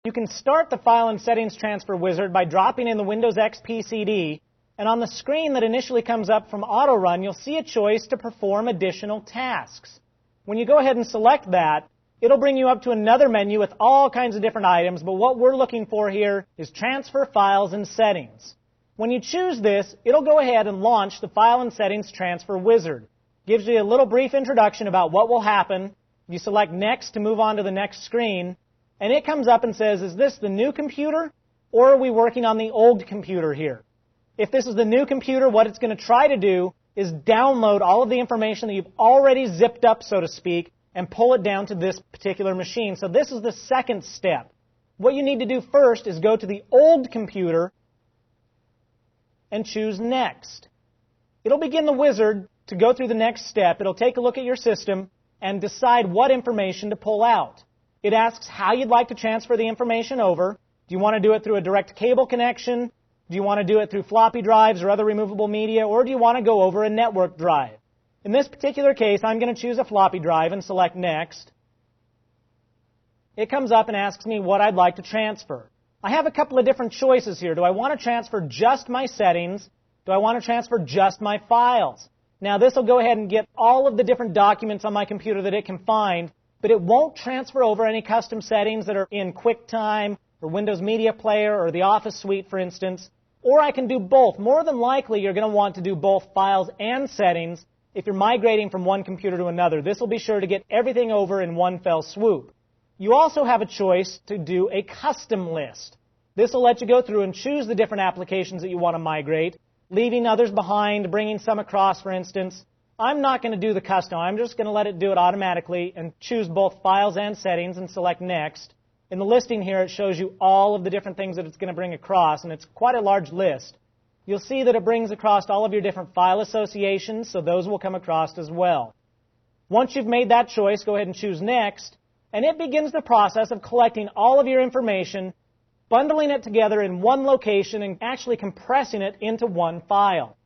You can start the File and Settings Transfer Wizard by dropping in the Windows XP CD, and on the screen that initially comes up from AutoRun, you'll see a choice to perform additional tasks. When you go ahead and select that, it'll bring you up to another menu with all kinds of different items, but what we're looking for here is Transfer Files and Settings. When you choose this, it'll go ahead and launch the File and Settings Transfer Wizard. Gives you a little brief introduction about what will happen. You select Next to move on to the next screen, and it comes up and says, is this the new computer, or are we working on the old computer here? If this is the new computer, what it's going to try to do is download all of the information that you've already zipped up, so to speak, and pull it down to this particular machine. So this is the second step. What you need to do first is go to the old computer and choose Next. It'll begin the wizard to go through the next step. It'll take a look at your system and decide what information to pull out. It asks how you'd like to transfer the information over. Do you want to do it through a direct cable connection? Do you want to do it through floppy drives or other removable media? Or do you want to go over a network drive? In this particular case, I'm going to choose a floppy drive and select Next. It comes up and asks me what I'd like to transfer. I have a couple of different choices here. Do I want to transfer just my settings? Do I want to transfer just my files? Now, this will go ahead and get all of the different documents on my computer that it can find, but it won't transfer over any custom settings that are in QuickTime or Windows Media Player or the Office Suite, for instance. Or I can do both. More than likely, you're going to want to do both files and settings if you're migrating from one computer to another. This will be sure to get everything over in one fell swoop. You also have a choice to do a custom list. This will let you go through and choose the different applications that you want to migrate, leaving others behind, bringing some across, for instance. I'm not going to do the custom. I'm just going to let it do it automatically and choose both files and settings and select Next. In the listing here, it shows you all of the different things that it's going to bring across, and it's quite a large list. You'll see that it brings across all of your different file associations, so those will come across as well. Once you've made that choice, go ahead and choose Next, and it begins the process of collecting all of your information, bundling it together in one location, and actually compressing it into one file.